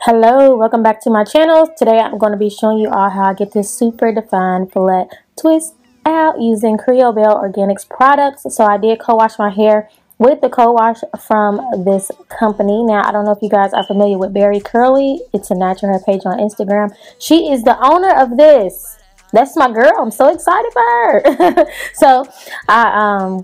Hello, welcome back to my channel. Today I'm going to be showing you all how I get this super defined fillet twist out using CreoleBelle Organics products. So I did co-wash my hair with the co-wash from this company. Now I don't know if you guys are familiar with Berry Curly. It's a natural hair page on Instagram. She is the owner of this. That's my girl. I'm so excited for her. So I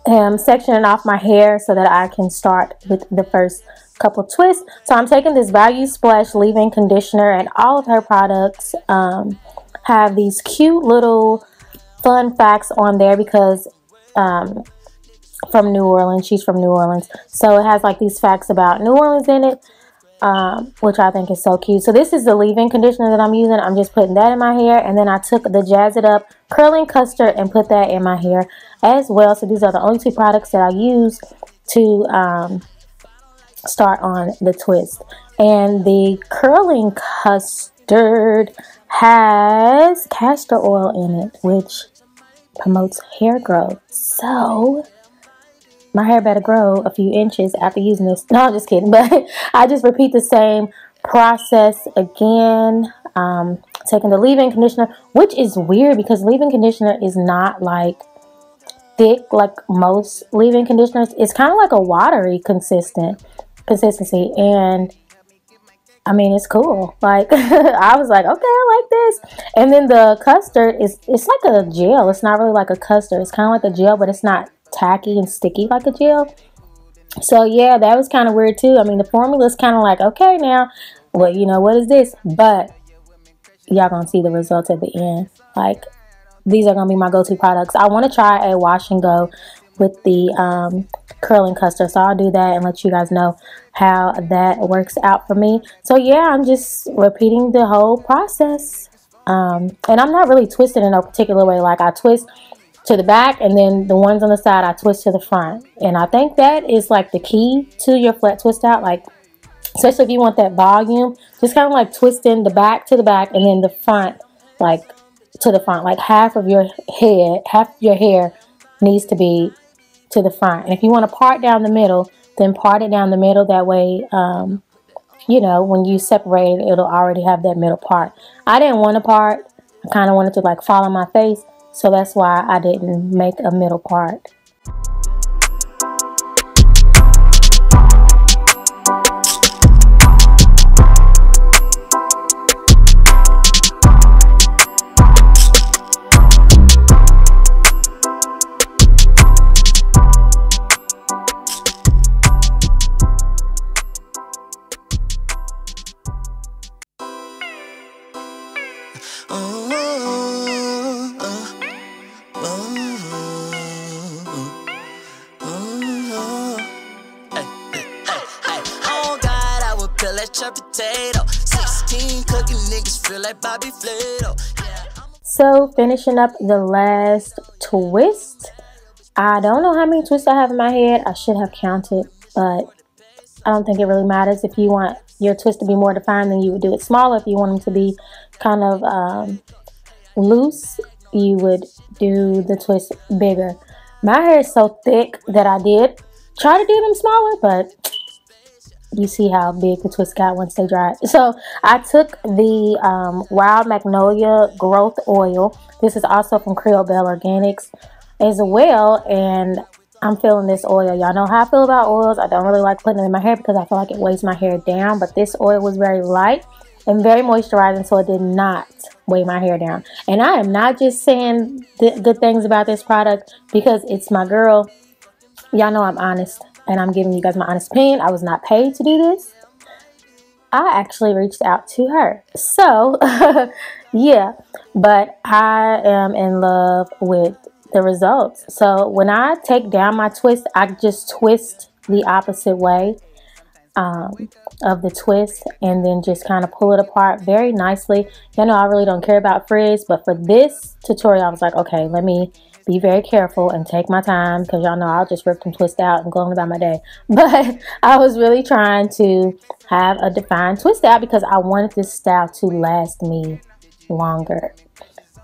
am sectioning off my hair so that I can start with the first couple twists. So I'm taking this Bayou Splash leave-in conditioner, and all of her products have these cute little fun facts on there because from New Orleans. She's from New Orleans, so it has like these facts about New Orleans in it, which I think is so cute. So this is the leave-in conditioner that I'm using. I'm just putting that in my hair, and then I took the Jazz It Up curling custard and put that in my hair as well. So these are the only two products that I use to start on the twist. And the curling custard has castor oil in it, which promotes hair growth. So my hair better grow a few inches after using this. No, I'm just kidding, but I just repeat the same process again. Taking the leave-in conditioner, which is weird because leave-in conditioner is not like thick like most leave-in conditioners. It's kind of like a watery consistency, and I mean, it's cool. Like I was like, okay, I like this. And then the custard it's like a gel. It's not really like a custard. It's kind of like a gel, but it's not tacky and sticky like a gel. So yeah, that was kind of weird too. I mean, the formula is kind of like, okay, now well, you know, what is this? But y'all gonna see the results at the end. Like, these are gonna be my go-to products. I want to try a wash and go with the curling custard, so I'll do that and let you guys know how that works out for me. So yeah, I'm just repeating the whole process, and I'm not really twisting in no particular way. Like, I twist to the back, and then the ones on the side I twist to the front, and I think that is like the key to your flat twist out. Like, especially if you want that volume, just kind of like twisting the back to the back, and then the front like to the front. Like half of your hair needs to be to the front. And if you want to part down the middle, then part it down the middle. That way, you know, when you separate it, it'll already have that middle part. I didn't want to part. I kind of wanted to like fall on my face. So that's why I didn't make a middle part. So finishing up the last twist. I don't know how many twists I have in my head. I should have counted, but I don't think it really matters. If you want your twist to be more defined, then you would do it smaller. If you want them to be kind of loose, you would do the twist bigger. My hair is so thick that I did try to do them smaller, but you see how big the twist got once they dried. So I took the Wild Magnolia Growth Oil. This is also from CreoleBelle Organics as well, and I'm feeling this oil. Y'all know how I feel about oils. I don't really like putting it in my hair because I feel like it weighs my hair down, but this oil was very light and very moisturizing, so it did not weigh my hair down. And I am not just saying good things about this product because it's my girl. Y'all know I'm honest, and I'm giving you guys my honest opinion. I was not paid to do this. I actually reached out to her. So, yeah. But I am in love with the results. So, when I take down my twist, I just twist the opposite way of the twist, and then just kind of pull it apart very nicely. You know, I really don't care about frizz, but for this tutorial, I was like, okay, let me be very careful and take my time, because y'all know I'll just rip them twist out and go on about my day. But I was really trying to have a defined twist out because I wanted this style to last me longer.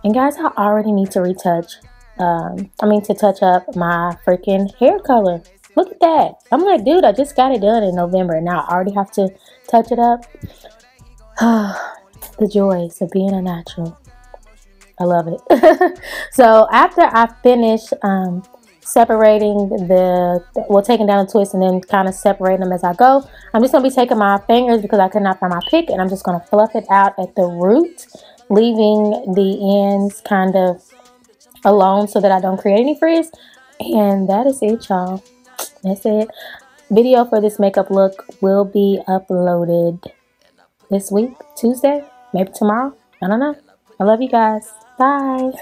And guys, I already need to touch up my freaking hair color. Look at that. I'm like, dude, I just got it done in November and now I already have to touch it up. The joys of being a natural. I love it. So after I finish separating taking down the twists and then kind of separating them as I go, I'm just going to be taking my fingers because I could not find my pick, and I'm just going to fluff it out at the root, leaving the ends kind of alone so that I don't create any frizz. And that is it, y'all. That's it. Video for this makeup look will be uploaded this week, Tuesday, maybe tomorrow. I don't know. I love you guys. Bye.